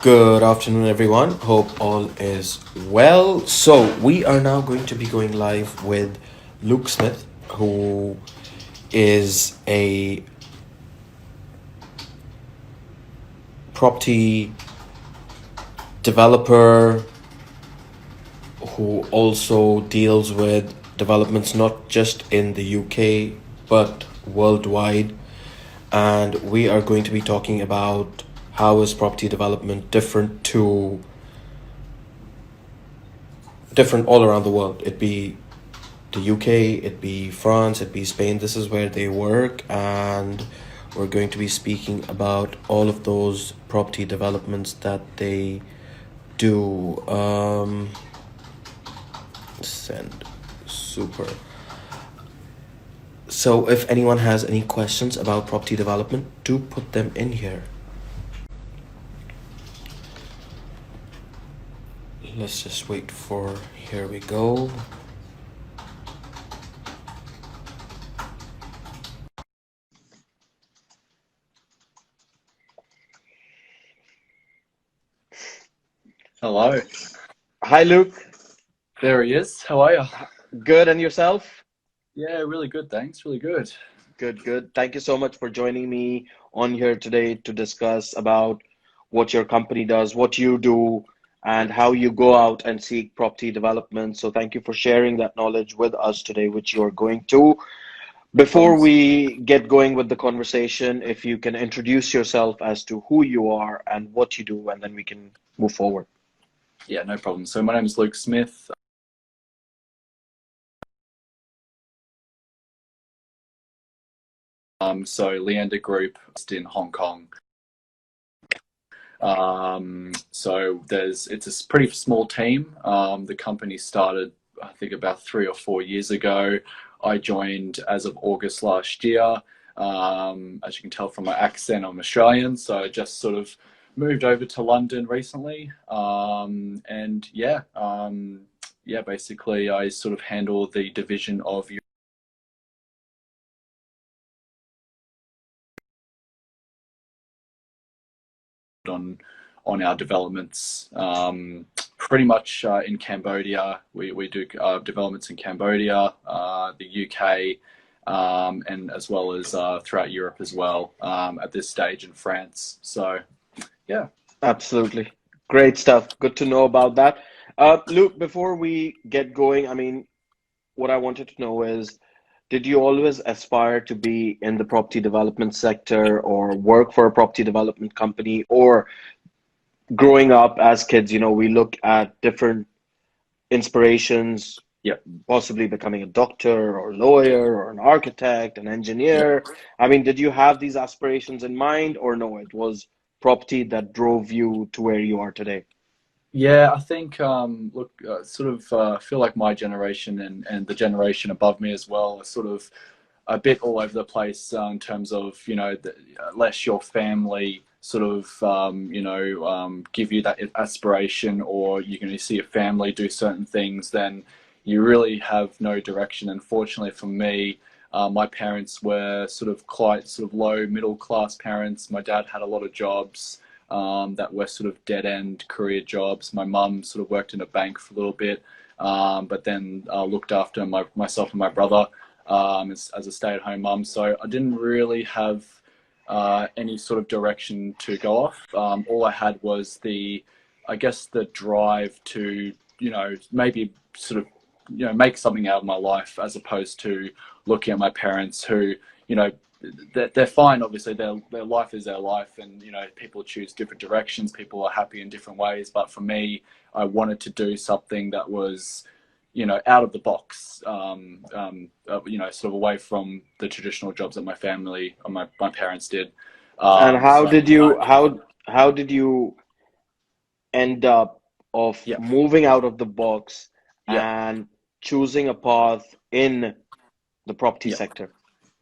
Good afternoon, everyone. Hope all is well. So, we are now going to be going live with Luke Smith, who is a property developer who also deals with developments not just in the UK but worldwide. And we are going to be talking about how is property development different all around the world. It be the UK, it be France, it be Spain. This is where they work, and we're going to be speaking about all of those property developments that they do. Send. Super. So, if anyone has any questions about property development, do put them in here. Let's just wait for. Here we go. Hello. Hi, Luke. There he is. How are you? Good, and yourself? Yeah, really good, thanks. Really good. Good, good. Thank you so much for joining me on here today to discuss about what your company does, what you do, and how you go out and seek property development. So thank you for sharing that knowledge with us today, which you are going to. No Before problems. we get going with the conversation, if you can introduce yourself as to who you are and what you do, and then we can move forward. Yeah, no problem. So my name is Luke Smith. So Leander Group based in Hong Kong. So it's a pretty small team. The company started, I think, about 3 or 4 years ago. I joined as of August last year. As you can tell from my accent, I'm Australian, so I just sort of moved over to London recently. Basically, I sort of handle the division of on on our developments. Pretty much in Cambodia, we do developments in Cambodia, the UK, and as well as throughout Europe as well, at this stage in France. So, yeah. Absolutely. Great stuff. Good to know about that. Luke, before we get going, what I wanted to know is, did you always aspire to be in the property development sector or work for a property development company? Or growing up as kids, we look at different inspirations, Yep. possibly becoming a doctor or lawyer or an architect, an Yep. engineer. Did you have these aspirations in mind, or no, it was property that drove you to where you are today? Yeah, I think, look, sort of feel like my generation and the generation above me as well are sort of a bit all over the place in terms of, unless your family sort of, give you that aspiration, or you're going to see your family do certain things, then you really have no direction. Unfortunately for me, my parents were sort of quite sort of low middle class parents. My dad had a lot of jobs that were sort of dead end career jobs. My mum sort of worked in a bank for a little bit, but then looked after myself and my brother as a stay at home mum. So I didn't really have any sort of direction to go off. All I had was I guess, the drive to, maybe sort of, make something out of my life, as opposed to looking at my parents who, you know, they're fine. Obviously, their life is their life, and people choose different directions. People are happy in different ways. But for me, I wanted to do something that was, out of the box. Sort of away from the traditional jobs that my family or my parents did. And how So did you how did you end up of yeah, moving out of the box yeah, and choosing a path in the property yeah. sector?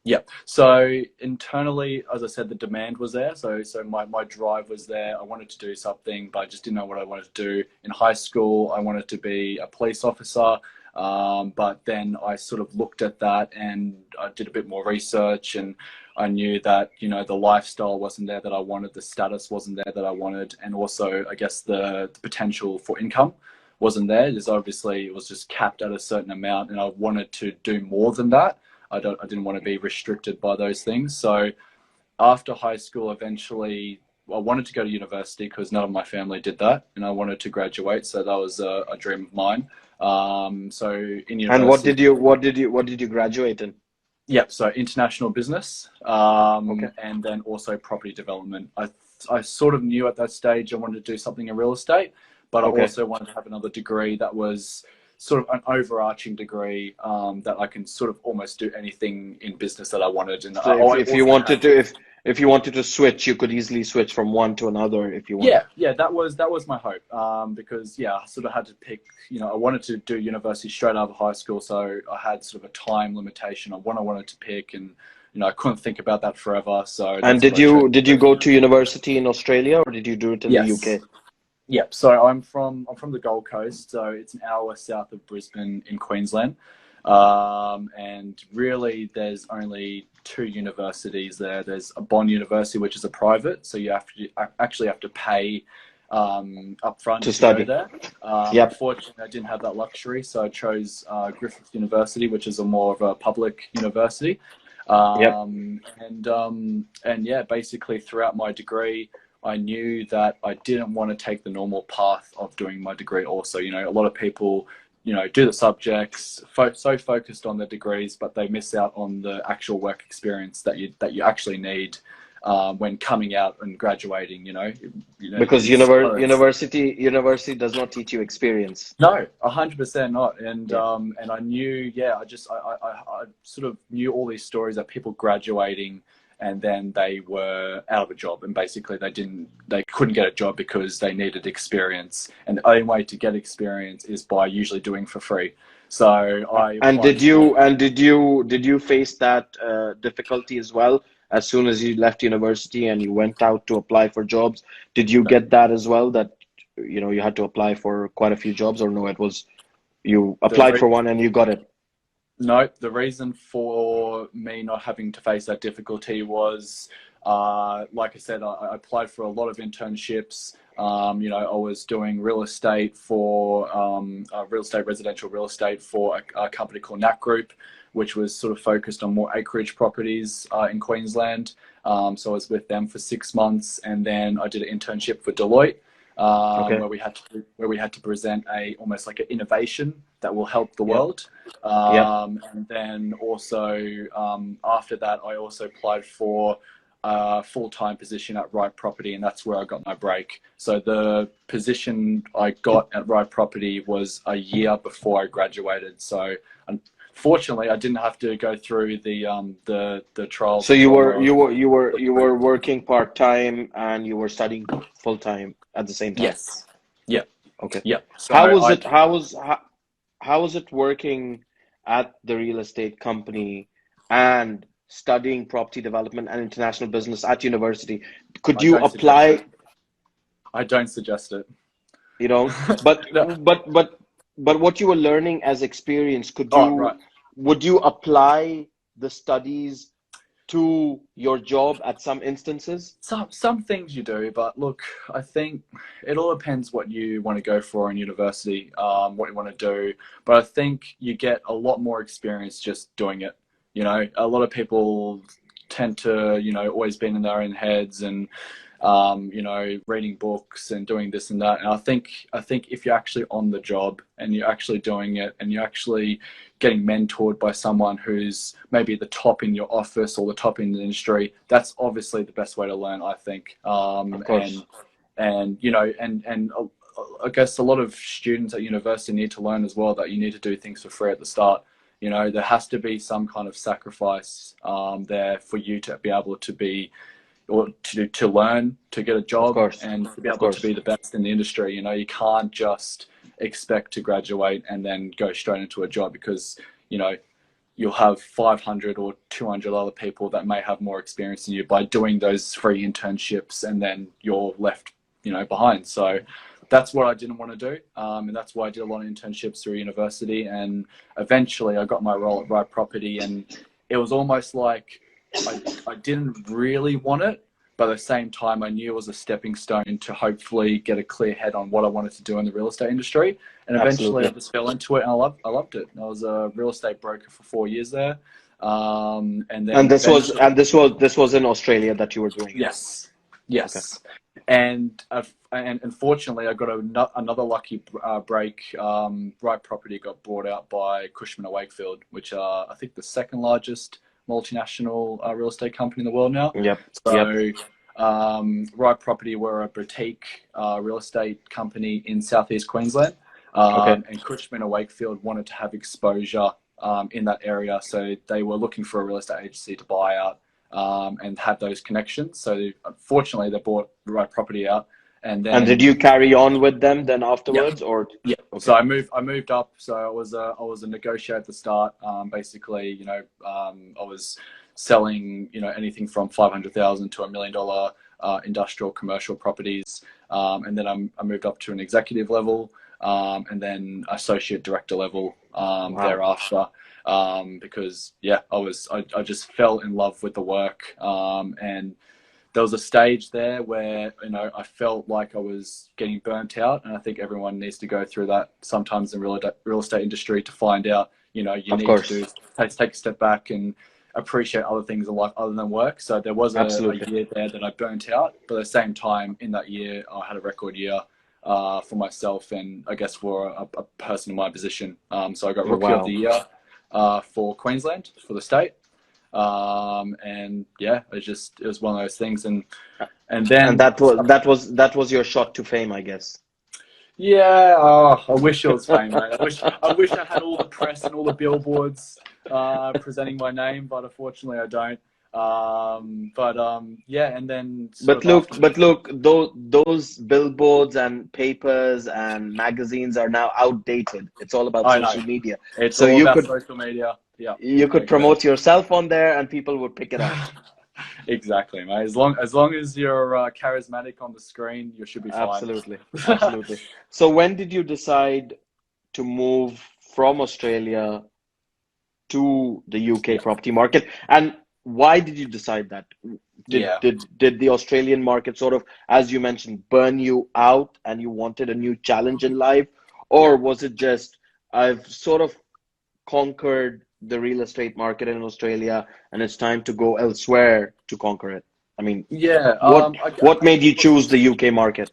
Yeah. So internally, as I said, the demand was there. So my drive was there. I wanted to do something, but I just didn't know what I wanted to do. In high school, I wanted to be a police officer. But then I sort of looked at that, and I did a bit more research, and I knew that, you know, the lifestyle wasn't there that I wanted, the status wasn't there that I wanted, and also I guess the potential for income wasn't there. There's obviously, it was just capped at a certain amount, and I wanted to do more than that. I didn't want to be restricted by those things. So after high school, eventually I wanted to go to university because none of my family did that, and I wanted to graduate. So that was a dream of mine. So in university, And what did you graduate in? yep. So international business, Okay. and then also property development. I sort of knew at that stage I wanted to do something in real estate, but I Okay. also wanted to have another degree that was sort of an overarching degree, that I can sort of almost do anything in business that I wanted. And So if you wanted to if you wanted to switch, you could easily switch from one to another if you wanted. yeah, that was my hope, because yeah, I sort of had to pick. You know, I wanted to do university straight out of high school, so I had sort of a time limitation on what I wanted to pick, and you know, I couldn't think about that forever. So And that's what I chose. did you go to university in Australia or did you do it in the UK? Yes. Yep. So I'm from the Gold Coast, so it's an hour south of Brisbane in Queensland, and really there's only two universities there. There's a Bond University, which is a private, so you actually have to pay upfront To study. go there. Yep. Unfortunately, I didn't have that luxury, so I chose Griffith University, which is a more of a public university. Yep. And yeah, basically throughout my degree, I knew that I didn't want to take the normal path of doing my degree also. You know, a lot of people, you know, do the subjects, so focused on their degrees, but they miss out on the actual work experience that you actually need when coming out and graduating, you know. Because it's- university does not teach you experience. No, 100% not. And Yeah. and I knew, yeah, I sort of knew all these stories of people graduating and then they were out of a job, and basically they couldn't get a job because they needed experience, and the only way to get experience is by usually doing for free. So And did you face that difficulty as well as soon as you left university and you went out to apply for jobs? Did you get that as well, that you know you had to apply for quite a few jobs, or no, it was you applied for one and you got it? No, the reason for me not having to face that difficulty was, like I said, I applied for a lot of internships. You know, I was doing real estate for residential real estate for a company called Nat Group, which was sort of focused on more acreage properties in Queensland. So I was with them for 6 months, and then I did an internship for Deloitte. Okay. Where we had to present almost like an innovation that will help the Yep. world. Yep. And then also after that, I also applied for a full-time position at Right Property, and that's where I got my break. So the position I got at Right Property was a year before I graduated. So fortunately, I didn't have to go through the trials. So you were working part-time and you were studying full-time at the same time? Yes. Yeah. Okay. Yeah. So How was it working at the real estate company and studying property development and international business at university? Could you apply? I don't suggest it. You know, but No. but what you were learning as experience, Right. would you apply the studies to your job at some instances? Some things you do, but look, I think it all depends what you want to go for in university, what you want to do. But I think you get a lot more experience just doing it. You know, a lot of people tend to, you know, always be in their own heads and, you know, reading books and doing this and that. And I think if you're actually on the job and you're actually doing it and you're actually getting mentored by someone who's maybe the top in your office or the top in the industry, that's obviously the best way to learn, I think. Of course. And you know, and I guess a lot of students at university need to learn as well that you need to do things for free at the start. You know, there has to be some kind of sacrifice there for you to be able to be, or to learn, to get a job, and to be able to be the best in the industry. You know, you can't just expect to graduate and then go straight into a job, because, you know, you'll have 500 or 200 other people that may have more experience than you by doing those free internships, and then you're left, you know, behind. So that's what I didn't want to do. And that's why I did a lot of internships through university. And eventually I got my role at Right Property, and it was almost like I didn't really want it, but at the same time, I knew it was a stepping stone to hopefully get a clear head on what I wanted to do in the real estate industry. And eventually, Absolutely. I just fell into it, and I loved it. I was a real estate broker for 4 years there, and then And eventually, this was in Australia that you were doing it. yes, Okay. yes. And unfortunately, I got another lucky break. Right Property got bought out by Cushman & Wakefield, which are, I think, the second largest multinational real estate company in the world now. Yep. So, Right Property were a boutique real estate company in southeast Queensland, Okay. and Cushman & Wakefield wanted to have exposure in that area, so they were looking for a real estate agency to buy out and have those connections. So, unfortunately, they bought Right Property out, and And did then you carry on with them then yeah. afterwards, or? Yeah. Okay. So I moved up. So I was a negotiator at the start. Basically, I was selling, anything from 500,000 to $1 million industrial commercial properties. And then I moved up to an executive level, and then associate director level Wow. thereafter. Because I just fell in love with the work. And there was a stage there where I felt like I was getting burnt out, and I think everyone needs to go through that sometimes in real estate industry to find out you Of need course. to take a step back and appreciate other things in life other than work. So there was a Absolutely. year there that I burnt out, but at the same time in that year I had a record year for myself, and I guess for a person in my position. So I got Oh, Rookie of wow. the Year for Queensland, for the state. And yeah, it was one of those things, and And then that was your shot to fame, I guess. yeah, I wish it was fame, mate. I wish I had all the press and all the billboards presenting my name, but unfortunately I don't. Yeah, and then But look, those billboards and papers and magazines are now outdated. It's all about I know social media. it's So all about social media. Yeah, you I could agree. promote yourself on there and people would pick it up. Exactly, mate. As long as you're charismatic on the screen, you should be fine. Absolutely. Absolutely. So when did you decide to move from Australia to the UK property market? And why did you decide that? Yeah. Did the Australian market sort of, as you mentioned, burn you out and you wanted a new challenge in life? Or was it just, I've sort of conquered the real estate market in Australia and it's time to go elsewhere to conquer it? I mean, Yeah. what made you choose the UK market?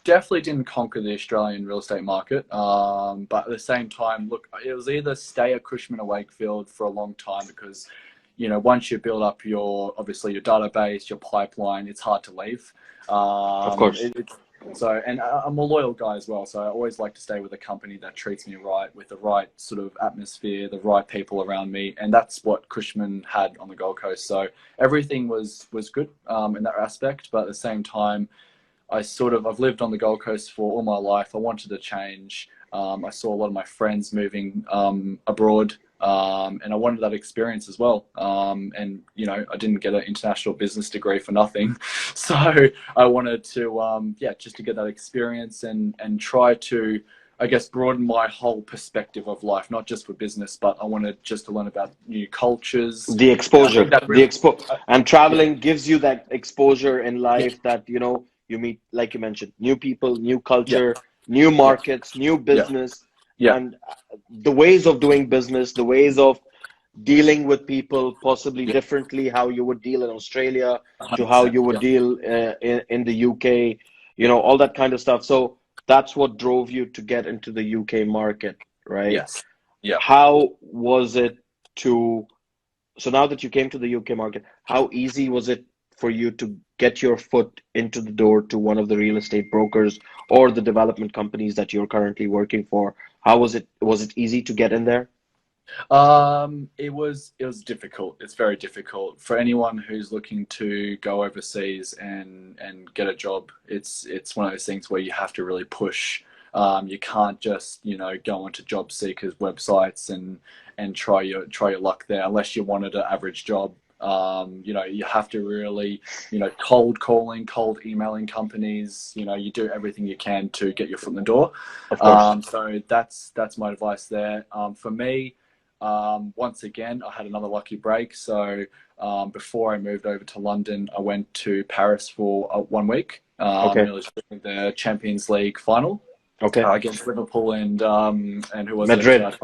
Definitely didn't conquer the Australian real estate market. But at the same time, look, it was either stay at Cushman & Wakefield for a long time because, once you build up obviously your database, your pipeline, it's hard to leave. Of course. And I'm a loyal guy as well. So I always like to stay with a company that treats me right, with the right sort of atmosphere, the right people around me. And that's what Cushman had on the Gold Coast. So everything was good in that aspect. But at the same time, I've lived on the Gold Coast for all my life. I wanted to change. I saw a lot of my friends moving abroad, and I wanted that experience as well. And I didn't get an international business degree for nothing, so I wanted to just to get that experience and try to, I guess, broaden my whole perspective of life, not just for business, but I wanted just to learn about new cultures. The exposure, and traveling Yeah. gives you that exposure in life that, you meet, like you mentioned, new people, new culture, new markets, new business, Yeah. and the ways of doing business, the ways of dealing with people possibly differently, how you would deal in Australia to how you would deal in the UK, all that kind of stuff. So that's what drove you to get into the UK market, right? Yes. Yeah. How was it so now that you came to the UK market, how easy was it for you to get your foot into the door to one of the real estate brokers or the development companies that you're currently working for? How was it? Was it easy to get in there? It was difficult. It's very difficult for anyone who's looking to go overseas and get a job. It's one of those things where you have to really push. You can't just go onto job seekers websites and try your luck there unless you wanted an average job. You have to really, cold calling, cold emailing companies, you do everything you can to get your foot in the door. Of course. So that's my advice there. For me, once again, I had another lucky break. So before I moved over to London, I went to Paris for 1 week. Okay. It was the Champions League final Okay. against Liverpool and who was Madrid. it?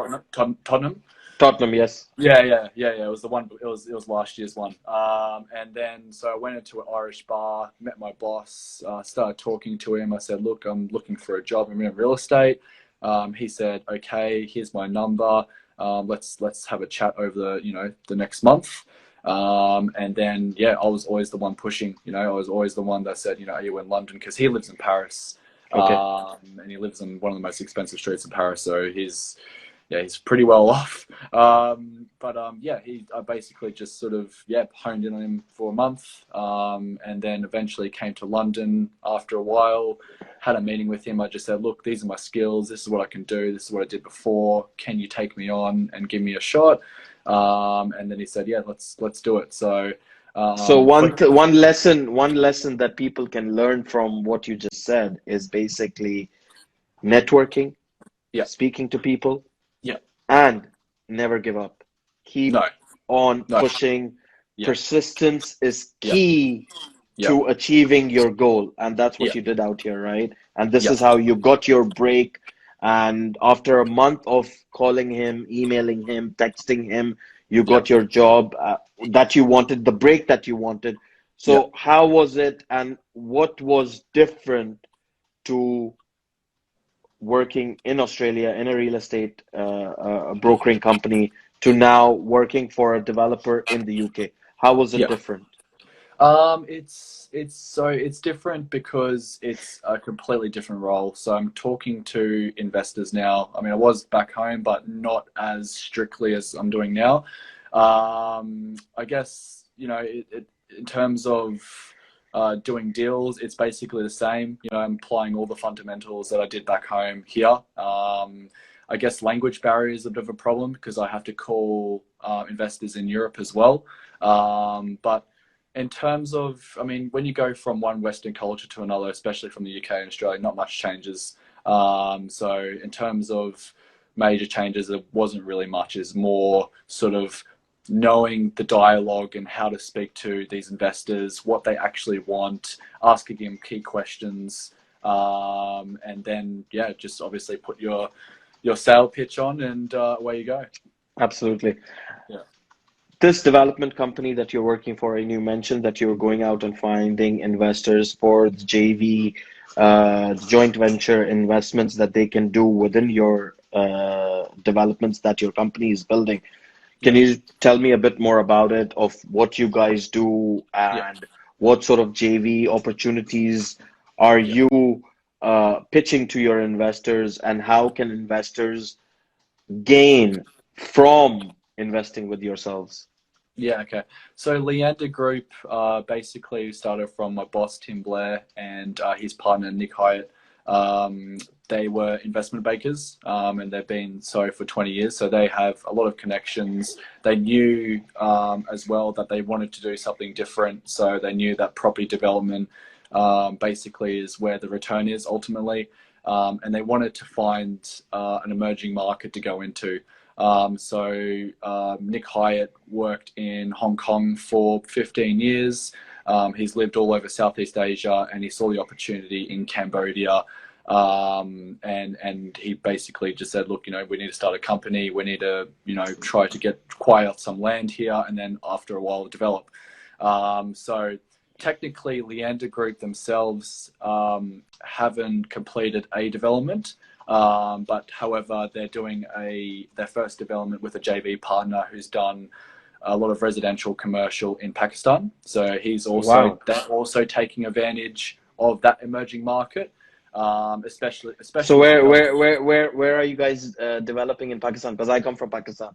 Tottenham. Tottenham, yes. Yeah. It was the one. It was last year's one. And then so I went into an Irish bar, met my boss, started talking to him. I said, "Look, I'm looking for a job. I'm in real estate." He said, "Okay, here's my number. Let's have a chat over the next month." And then I was always the one pushing. I was always the one that said, "Are you in London?" Because he lives in Paris. Okay. And he lives in one of the most expensive streets in Paris, so he's pretty well off. I basically just sort of honed in on him for a month, and then eventually came to London after a while. Had a meeting with him. I just said, "Look, these are my skills. This is what I can do. This is what I did before. Can you take me on and give me a shot?" And then he said, "Yeah, let's do it." So. One lesson that people can learn from what you just said is basically networking, speaking to people, and never give up. Keep on pushing. Persistence is key to achieving your goal, and that's what you did out here, right? And this is how you got your break. And after a month of calling him, emailing him, texting him, you got your job that you wanted, the break that you wanted. So how was it, and what was different to working in Australia in a real estate brokering company to now working for a developer in the UK? How was it different? It's different because it's a completely different role. So I'm talking to investors now. I mean, I was back home, but not as strictly as I'm doing now. I guess, in terms of doing deals, it's basically the same. I'm applying all the fundamentals that I did back home here. I guess language barrier is a bit of a problem because I have to call investors in Europe as well. But in terms of, when you go from one Western culture to another, especially from the UK and Australia, not much changes. So in terms of major changes, there wasn't really much. It's more sort of knowing the dialogue and how to speak to these investors, what they actually want, asking them key questions, and then just obviously put your sale pitch on, and away you go. Absolutely. Yeah. This development company that you're working for, and you mentioned that you're going out and finding investors for the JV, joint venture investments that they can do within your developments that your company is building. Can you tell me a bit more about it, of what you guys do, and what sort of JV opportunities are you pitching to your investors, and how can investors gain from investing with yourselves? Yeah, okay. So Leander Group basically started from my boss, Tim Blair, and his partner, Nick Hyatt. They were investment bankers, and they've been so for 20 years. So they have a lot of connections. They knew as well that they wanted to do something different. So they knew that property development basically is where the return is ultimately. And they wanted to find an emerging market to go into. So Nick Hyatt worked in Hong Kong for 15 years. He's lived all over Southeast Asia, and he saw the opportunity in Cambodia. And he basically just said, "Look, we need to start a company. We need to, try to acquire some land here, and then after a while develop." So technically, Leander Group themselves haven't completed a development. But however, they're doing their first development with a JV partner who's done a lot of residential commercial in Pakistan. So he's also they're also taking advantage of that emerging market, especially. So where are you guys developing in Pakistan? Because I come from Pakistan.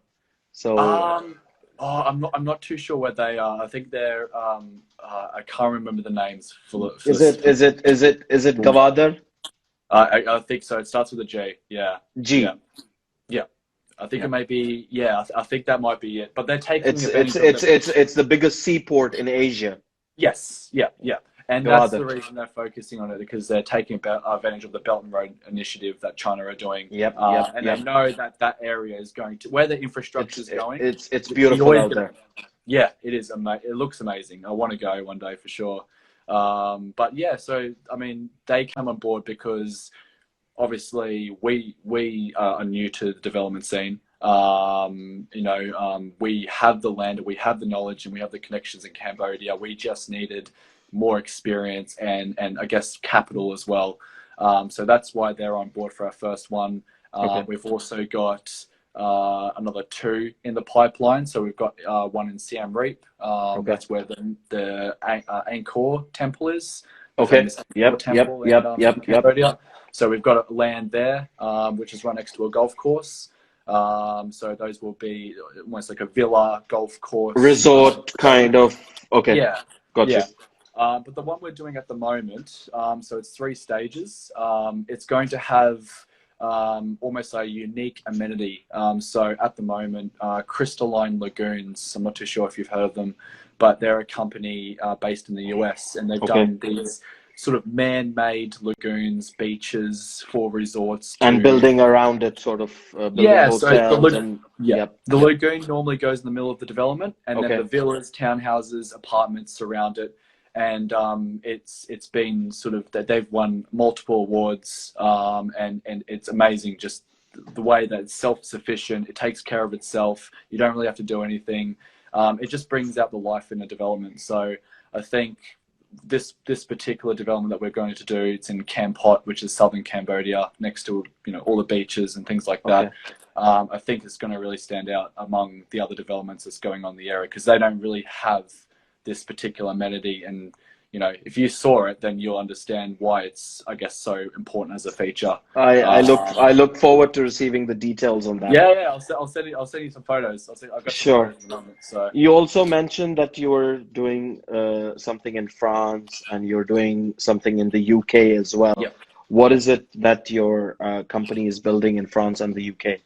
So I'm not too sure where they are. I think they're I can't remember the names for is it Gwadar? I think so. It starts with a G. Yeah. G. Yeah. I think it may be. Yeah. I think that might be it. But they're taking it's the biggest seaport in Asia. Yes. Yeah. And Go that's Other. the reason they're focusing on it, because they're taking advantage of the Belt and Road Initiative that China are doing. Yep, And yep. they know that that area is going to, where the infrastructure is going. It's beautiful out there. Yeah, it is. It looks amazing. I want to go one day for sure. But yeah, so I mean, they come on board because obviously we are new to the development scene. We have the land, we have the knowledge, and we have the connections in Cambodia. We just needed more experience and I guess capital as well. So that's why they're on board for our first one. We've also got another 2 in the pipeline. So we've got one in Siem Reap. That's where the Angkor Temple is. Okay. Yep. Cambodia. So we've got land there, which is right next to a golf course. So those will be almost like a villa golf course. Resort kind of. Okay. Yeah. Gotcha. Yeah. But the one we're doing at the moment, so it's 3 stages. It's going to have almost a unique amenity. So at the moment, Crystalline Lagoons, I'm not too sure if you've heard of them, but they're a company based in the US, and they've done these sort of man-made lagoons, beaches for resorts. And building around it, sort of building hotels. The lagoon normally goes in the middle of the development, and then the villas, townhouses, apartments surround it. And it's been sort of that they've won multiple awards, and it's amazing just the way that it's self-sufficient. It takes care of itself. You don't really have to do anything. It just brings out the life in a development. So I think this particular development that we're going to do, it's in Kampot, which is southern Cambodia, next to all the beaches and things like that. I think it's going to really stand out among the other developments that's going on in the area, because they don't really have this particular amenity. And if you saw it, then you'll understand why it's, I guess, so important as a feature. I look forward to receiving the details on that. Yeah. I'll send you some photos. I've got some photos at the moment, so. You also mentioned that you were doing something in France, and you're doing something in the UK as well. Yep. What is it that your company is building in France and the UK?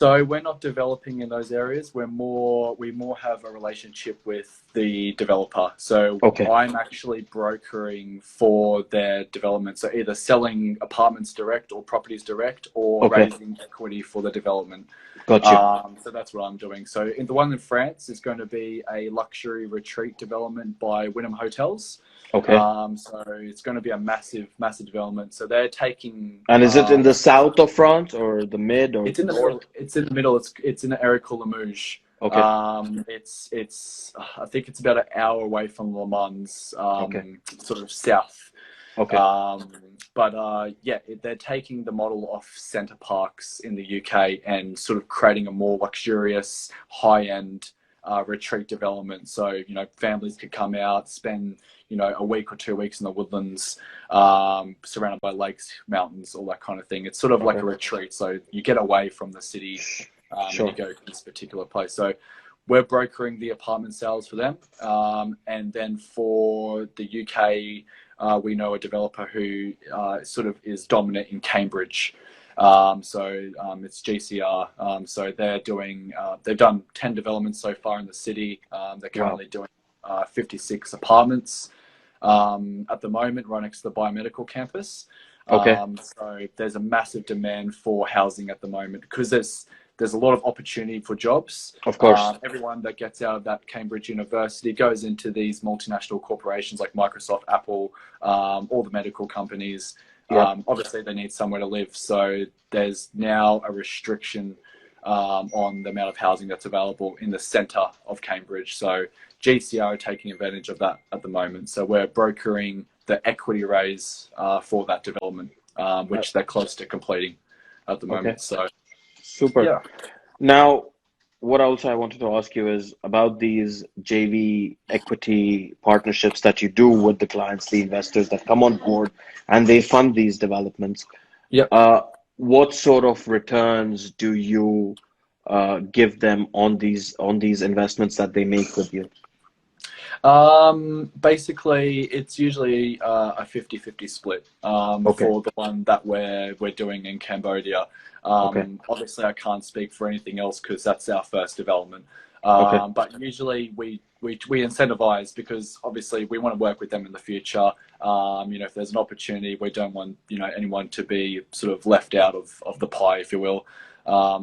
So we're not developing in those areas. We more have a relationship with the developer. So I'm actually brokering for their development. So either selling apartments direct or properties direct, or raising equity for the development. Gotcha. So that's what I'm doing. So in the one in France is going to be a luxury retreat development by Wyndham Hotels. So it's going to be a massive development. So they're taking. And is it in the south of France or the mid? Or it's in the middle. It's in the middle. It's in an area called Limoges. It's I think it's about an hour away from Le Mans, sort of south. They're taking the model off Center Parcs in the UK and sort of creating a more luxurious, high-end retreat development. So families could come out, spend a week or 2 weeks in the woodlands, surrounded by lakes, mountains, all that kind of thing. It's sort of like a retreat. So you get away from the city and you go to this particular place. So we're brokering the apartment sales for them. And then for the UK, we know a developer who sort of is dominant in Cambridge. It's GCR. So they're doing, they've done 10 developments so far in the city. They're currently doing 56 apartments at the moment, right next to the biomedical campus. So there's a massive demand for housing at the moment, because there's a lot of opportunity for jobs. Of course. Everyone that gets out of that Cambridge University goes into these multinational corporations like Microsoft, Apple, all the medical companies. Obviously, they need somewhere to live. So there's now a restriction on the amount of housing that's available in the centre of Cambridge. So GCR are taking advantage of that at the moment. So we're brokering the equity raise for that development, which they're close to completing at the moment. So super. Yeah. Now, what else I wanted to ask you is about these JV equity partnerships that you do with the clients, the investors that come on board and they fund these developments. What sort of returns do you give them on these investments that they make with you? Basically, it's usually a 50-50 split for the one that we're doing in Cambodia. Obviously, I can't speak for anything else because that's our first development. Okay. But usually we incentivize, because obviously we want to work with them in the future. If there's an opportunity, we don't want anyone to be sort of left out of the pie, if you will.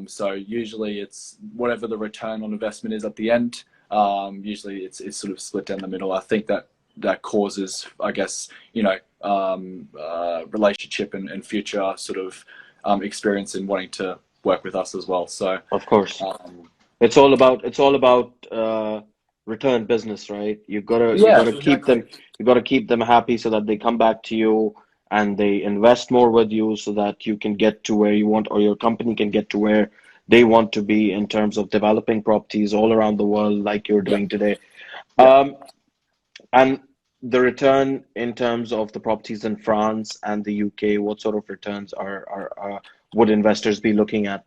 So usually it's whatever the return on investment is at the end. Usually it's sort of split down the middle. I think that causes, I guess, relationship and future sort of experience in wanting to work with us as well. So Of course. um, It's all about return business, right? You yeah, gotta keep them exactly. happy so that they come back to you and they invest more with you so that you can get to where you want, or your company can get to where they want to be in terms of developing properties all around the world like you're Yeah, doing today. yeah. Um, and the return in terms of the properties in France and the UK, what sort of returns are would investors be looking at?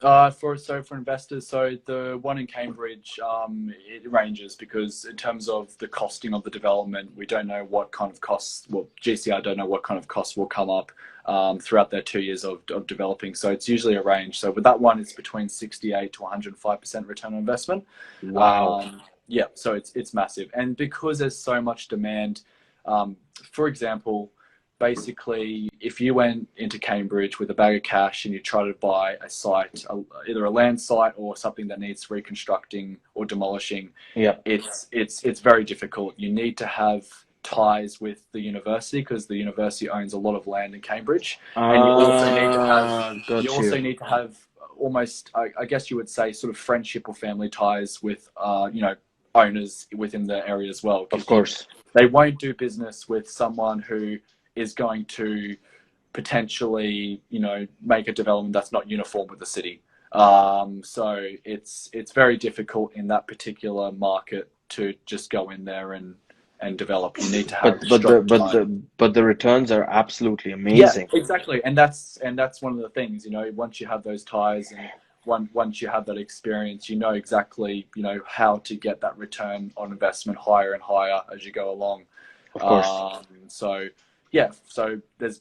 For investors, so the one in Cambridge, it ranges, because in terms of the costing of the development, we don't know what kind of costs. Well, GCR don't know what kind of costs will come up throughout their 2 years of developing. So it's usually a range. So with that one, it's between 68 to 105% return on investment. Wow. Yeah, so it's massive, and because there's so much demand. For example, basically, if you went into Cambridge with a bag of cash and you try to buy a site, either a land site or something that needs reconstructing or demolishing, Yeah. it's very difficult. You need to have ties with the university, because the university owns a lot of land in Cambridge, and you Got also you. need to have almost, I guess you would say, sort of friendship or family ties with owners within the area as well, Of because course. they won't do business with someone who is going to potentially, make a development that's not uniform with the city. So it's very difficult in that particular market to just go in there and develop. You need to have strong ties. But the returns are absolutely Yeah, amazing. exactly, and that's one of the things. Once you have those ties, and once you have that experience, you know exactly how to get that return on investment higher and higher as you go along. Of course. So yeah, so there's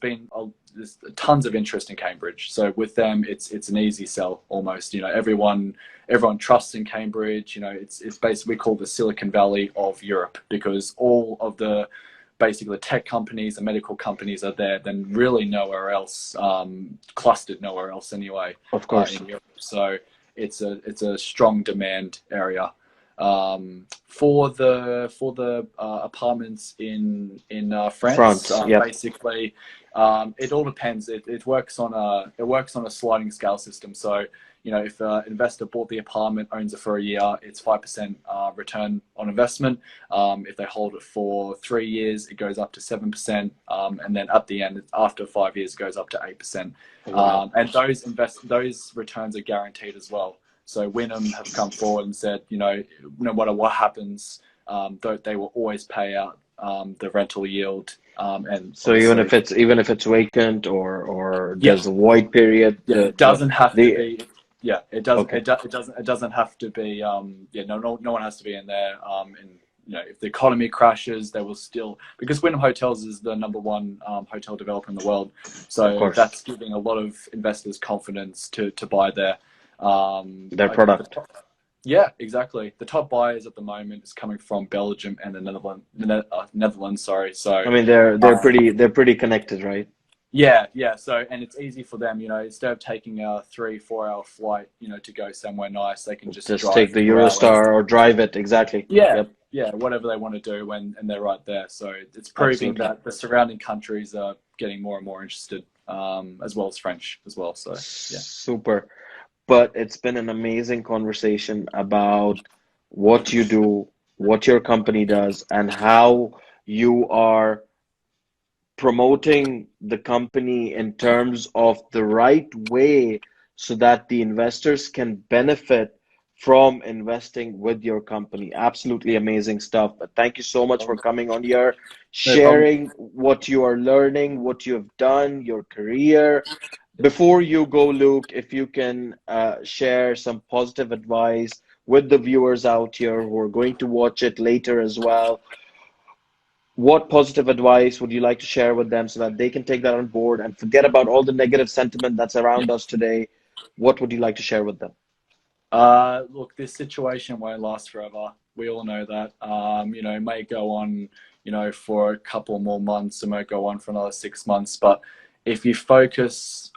tons of interest in Cambridge. So with them, it's an easy sell almost. Everyone trusts in Cambridge. It's basically called the Silicon Valley of Europe, because all of the basically the tech companies and medical companies are there, then really nowhere else, clustered nowhere else anyway, Of course. in Europe. So it's a strong demand area. For the apartments in France, France. Yep. basically, it all depends. It works on a sliding scale system. So if an investor bought the apartment, owns it for a year, it's 5% return on investment. If they hold it for 3 years, it goes up to 7%, and then at the end, after 5 years, it goes up to 8%. Wow. And those returns are guaranteed as well. So Wynnum have come forward and said, no matter what happens, they will always pay out the rental yield. And So obviously, even if it's vacant or yeah, there's a void period, yeah, it doesn't have to the be. Yeah, it doesn't. okay. It doesn't have to be. Yeah, no one has to be in there. And if the economy crashes, they will still, because Wynnum Hotels is the number one hotel developer in the world. Of So course. that's giving a lot of investors confidence to buy there. Their product. Yeah, exactly. The top buyers at the moment is coming from Belgium and the Netherlands. Sorry. So I mean, they're pretty connected, right? yeah. So, and it's easy for them. Instead of taking a 3-4 hour flight, to go somewhere nice, they can just Just take drive the 2 hours. Eurostar or drive it. Exactly. Yeah, Yep. yeah, whatever they want to do, and they're right there. So it's proving Absolutely. that the surrounding countries are getting more and more interested, as well as French as well. So yeah. Super. But it's been an amazing conversation about what you do, what your company does, and how you are promoting the company in terms of the right way so that the investors can benefit from investing with your company. Absolutely amazing stuff. But thank you so much for coming on here, No problem. sharing what you are learning, what you have done, your career. Before you go, Luke, if you can share some positive advice with the viewers out here who are going to watch it later as well, what positive advice would you like to share with them so that they can take that on board and forget about all the negative sentiment that's around us today? What would you like to share with them? Look, this situation won't last forever. We all know that. It may go on, for a couple more months. It might go on for another 6 months. But if you focus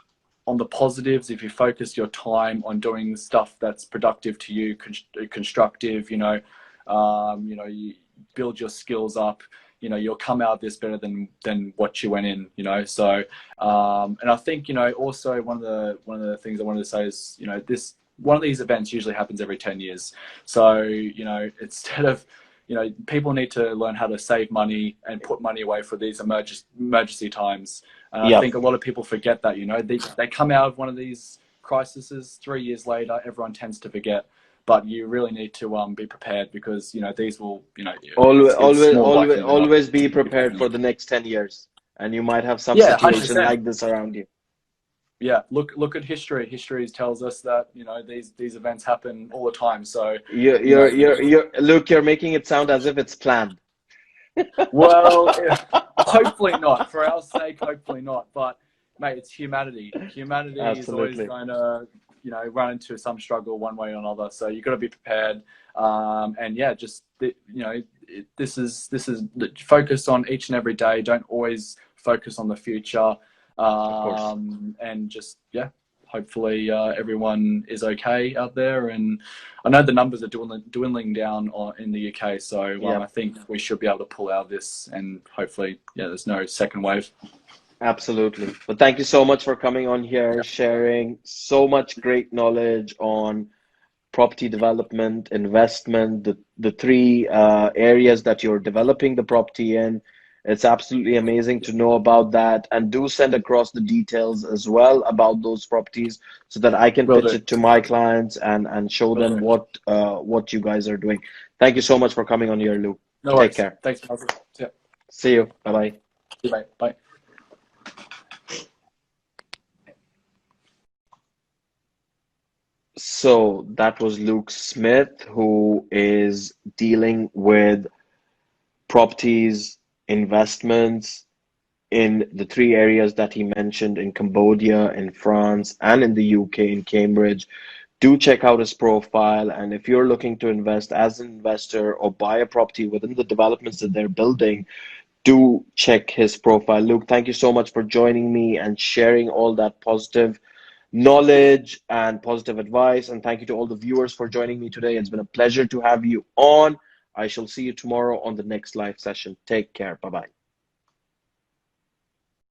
on the positives, if you focus your time on doing stuff that's productive to you, constructive, you build your skills up. You'll come out this better than what you went in. So, and I think also one of the things I wanted to say is this one of these events usually happens every 10 years. So instead of people need to learn how to save money and put money away for these emergency times. And I Yeah. think a lot of people forget that. They come out of one of these crises 3 years later. Everyone tends to forget. But you really need to be prepared, because these will Always, it's always, more always, likely than not. always be prepared for the next 10 years, and you might have some Yeah, situation 100%. like this around you. Yeah, look at history. History tells us that these events happen all the time. So Luke, you're making it sound as if it's planned. well, hopefully not. For our sake, hopefully not. But mate, it's humanity. Humanity is always Absolutely. going to run into some struggle one way or another. So you've got to be prepared. And yeah, just this is focus on each and every day. Don't always focus on the future. Of course. And just hopefully everyone is okay out there. And I know the numbers are dwindling down in the UK, so I think we should be able to pull out of this, and hopefully there's no second wave. Absolutely. But thank you so much for coming on here, sharing so much great knowledge on property development, investment, the three areas that you're developing the property in. It's absolutely amazing to know about that. And do send across the details as well about those properties, so that I can pitch it to my clients and show them what you guys are doing. Thank you so much for coming on here, Luke. No worries. Take care. Thanks, Marcus. Yeah. See you. Bye-bye. See you, mate. Bye. So that was Luke Smith, who is dealing with properties, investments in the three areas that he mentioned, in Cambodia, in France, and in the UK, in Cambridge. Do check out his profile. And if you're looking to invest as an investor or buy a property within the developments that they're building, do check his profile. Luke, thank you so much for joining me and sharing all that positive knowledge and positive advice. And thank you to all the viewers for joining me today. It's been a pleasure to have you on. I shall see you tomorrow on the next live session. Take care. Bye-bye.